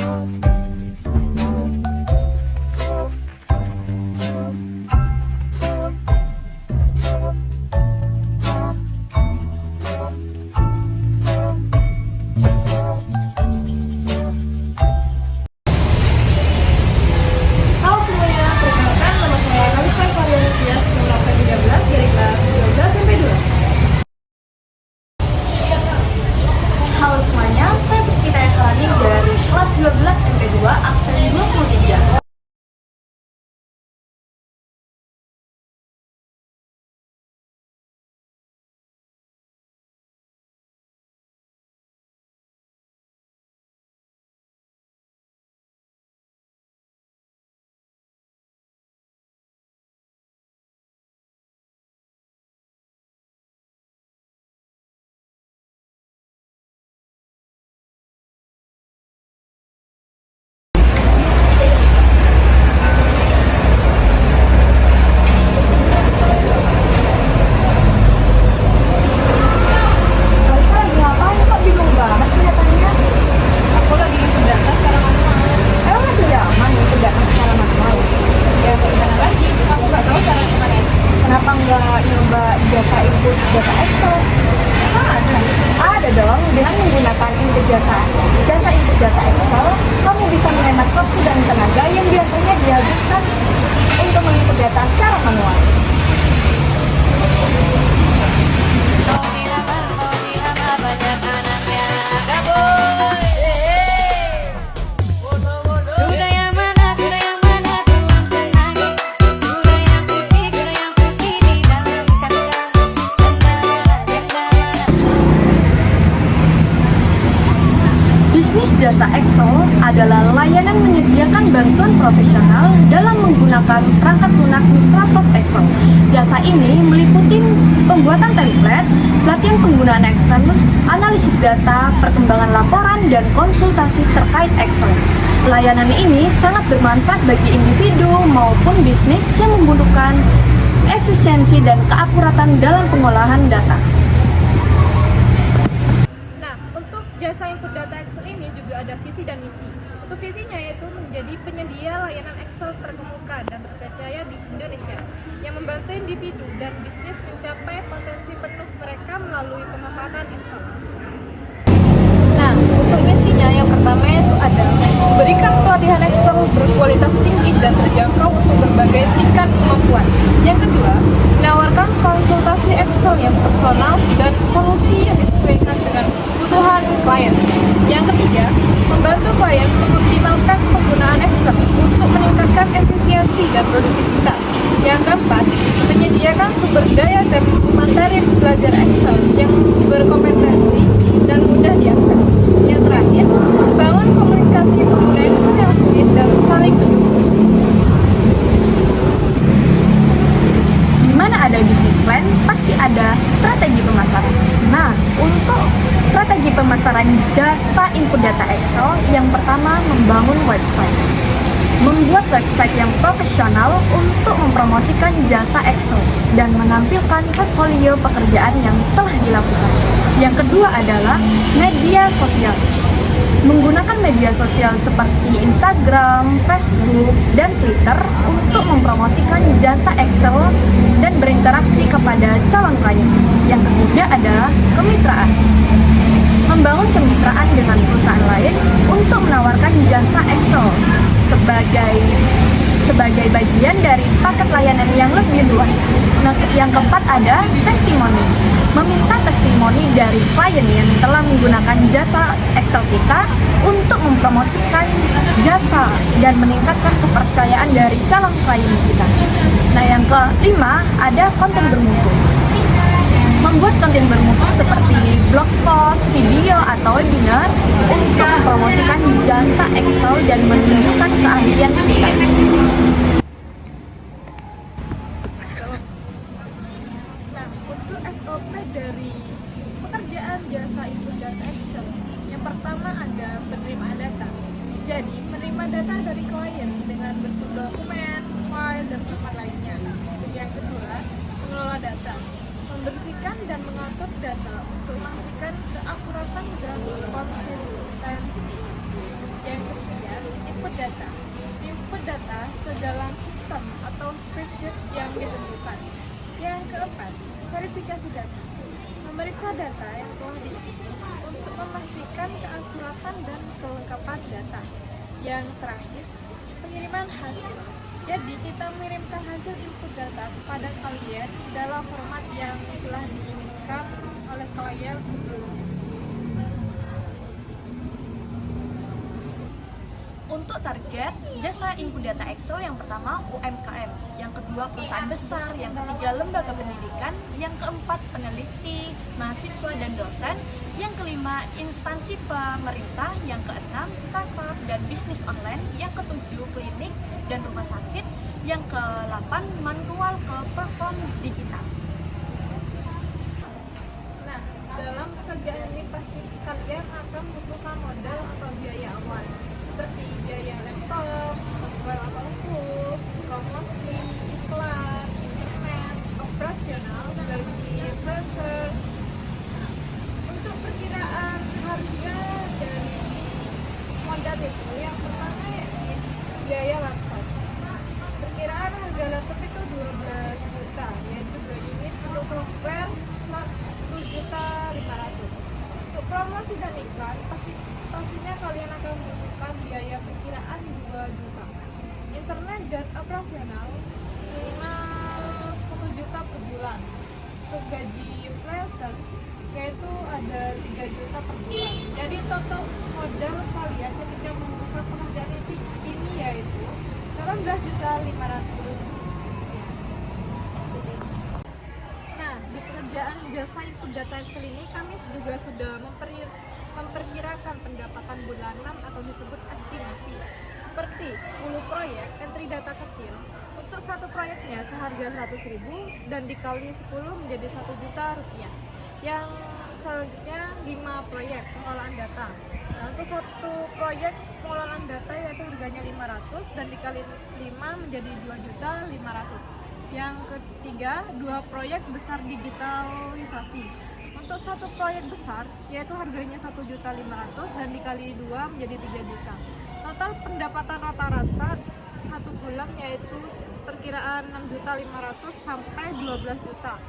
Halo semuanya, perkenalkan nama saya Kalisa Variani Tias, nomor absen 13 dari kelas 12 MP2. Halo semuanya, saya Puspita Esalani dari kelas 12 MP2, absen 23. Kalisa lagi ngapain kok bingung banget kelihatannya? Aku lagi input data secara manual. Emang masih zaman input data secara manual? Ya gimana lagi, aku nggak tahu cara gimana. Kenapa nggak nyoba jasa input data Excel? Emang ada? Ada dong, dengan menggunakan input jasa input data Excel, kamu bisa menghemat waktu dan tenaga yang biasanya dihabiskan untuk menginput data secara manual. Kau dilamar banyak anaknya kabur. Kuda yang mana tuang senang. Kuda yang putih di dalam kandang. Cendana. Bisnis jasa Excel adalah layanan menyediakan bantuan profesional dalam menggunakan perangkat lunak Microsoft Excel. Jasa ini meliputi pembuatan template, pelatihan penggunaan Excel, analisis data, perkembangan laporan, dan konsultasi terkait Excel. Layanan ini sangat bermanfaat bagi individu maupun bisnis yang membutuhkan efisiensi dan keakuratan dalam pengolahan data. Nah, untuk jasa input data Excel ini juga ada visi dan misi. Untuk visinya yaitu menjadi penyedia layanan Excel terkemuka dan terpercaya di Indonesia yang membantu individu dan bisnis mencapai potensi penuh mereka melalui pemanfaatan Excel. Nah, untuk misinya yang pertama itu ada memberikan pelatihan Excel berkualitas tinggi dan terjangkau untuk berbagai tingkat kemampuan. Yang kedua, menawarkan konsultasi Excel yang personal dan solusi yang disesuaikan dengan kebutuhan klien. Yang ketiga, membantu klien mengoptimalkan penggunaan Excel untuk meningkatkan efisiensi dan produktivitas. Yang keempat, menyediakan sumber daya dan materi belajar Excel yang berkompetensi dan mudah diakses. Yang terakhir, membangun komunikasi pengguna Excel yang sulit dan saling mendukung. Di mana ada bisnis plan, pasti ada strategi pemasaran. Nah, untuk strategi pemasaran jasa input data Excel, yang pertama membangun website. Membuat website yang profesional untuk mempromosikan jasa Excel dan menampilkan portfolio pekerjaan yang telah dilakukan. Yang kedua adalah media sosial. Menggunakan media sosial seperti Instagram, Facebook, dan Twitter untuk mempromosikan jasa Excel dan berinteraksi kepada calon klien. Yang ketiga adalah kemitraan. Membangun kemitraan dengan perusahaan lain untuk menawarkan jasa Excel sebagai bagian dari paket layanan yang lebih luas. Nah, yang keempat ada testimoni. Meminta testimoni dari klien yang telah menggunakan jasa Excel kita untuk mempromosikan jasa dan meningkatkan kepercayaan dari calon klien kita. Nah, yang kelima ada konten bermutu. Membuat konten bermutu seperti blog post, video, atau webinar untuk mempromosikan jasa Excel dan menunjukkan keahlian kita. Nah, untuk SOP dari pekerjaan jasa input data Excel, yang pertama ada penerimaan data. Jadi, menerima data dari klien dengan bentuk dokumen, file, dan tempat lainnya. Yang kedua, mengelola data. Membersihkan dan mengatur data untuk memastikan keakuratan dan konsistensi. Yang ketiga, data. Input data ke dalam sistem atau spreadsheet yang ditentukan. Yang keempat, verifikasi data. Memeriksa data yang telah diinput untuk memastikan keakuratan dan kelengkapan data. Yang terakhir, pengiriman hasil. Jadi kita mengirimkan hasil input data kepada klien dalam format yang telah diinginkan oleh klien sebelumnya. Untuk target jasa input data Excel, yang pertama UMKM, yang kedua perusahaan besar, yang ketiga lembaga pendidikan, yang keempat peneliti, mahasiswa dan dosen, yang kelima instansi pemerintah, yang keenam startup dan bisnis online, yang ketujuh klinik dan rumah sakit, yang ke-8 manual ke platform digital. Nah, dalam pekerjaan ini pasti kalian akan membutuhkan modal atau biaya awal, seperti biaya laptop, software atau tools, promosi, iklan, internet, operasional, gaji freelancer. Nah, untuk perkiraan harga dari modal itu, yang pertama yaitu biaya laptop. Perkiraan harga laptop itu 12 juta, yaitu 2 unit. Untuk software 1.500.000. Untuk promosi dan iklan pastinya kalian akan membutuhkan biaya perkiraan 2 juta. Internet dan operasional minimal 1 juta per bulan. Untuk gaji freelancer yaitu ada 3 juta per bulan. Jadi total modal kalian ketika membuka pekerjaan ini yaitu 18.500.000. Nah, di pekerjaan jasa input data Excel ini kami juga sudah memperkirakan pendapatan bulanan atau disebut estimasi. Seperti 10 proyek entry data kecil. Untuk satu proyeknya seharga 100.000 dan dikali 10 menjadi 1 juta rupiah. Yang selanjutnya 5 proyek pengelolaan data. Nah, untuk satu proyek pengelolaan data yaitu harganya 500 dan dikali 5 menjadi 2.500.000. Yang ketiga, 2 proyek besar digitalisasi. Untuk satu proyek besar yaitu harganya 1.500.000 dan dikali 2 menjadi 3 juta. Total pendapatan rata-rata satu bulan yaitu perkiraan 6.500.000 sampai 12 juta.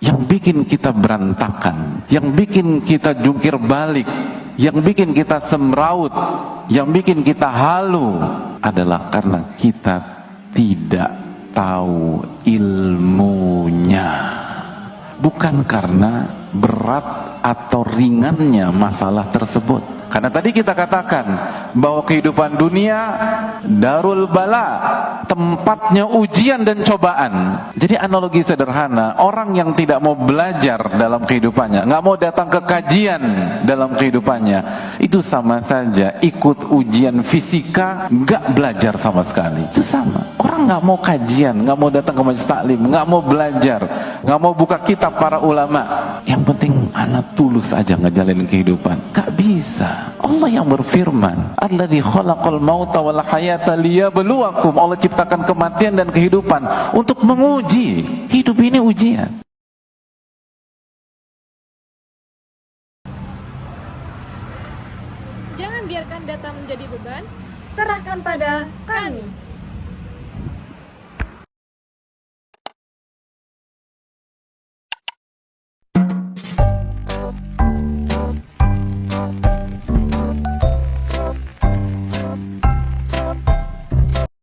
Yang bikin kita berantakan, yang bikin kita jungkir balik, yang bikin kita semraut, yang bikin kita halu adalah karena kita tidak tahu ilmunya. Bukan karena berat atau ringannya masalah tersebut. Karena tadi kita katakan bahwa kehidupan dunia darul bala, tempatnya ujian dan cobaan. Jadi analogi sederhana, orang yang tidak mau belajar dalam kehidupannya, nggak mau datang ke kajian dalam kehidupannya, itu sama saja ikut ujian fisika, nggak belajar sama sekali. Itu sama. Orang nggak mau kajian, nggak mau datang ke majelis taklim, nggak mau belajar, nggak mau buka kitab para ulama. Yang penting anak tulus aja ngejalanin kehidupan. Nggak bisa. Allah yang berfirman, Alladzi khalaqal mauta wal hayata liyabluwakum. Allah ciptakan kematian dan kehidupan untuk menguji. Hidup ini ujian. Jangan biarkan data menjadi beban. Serahkan pada kami.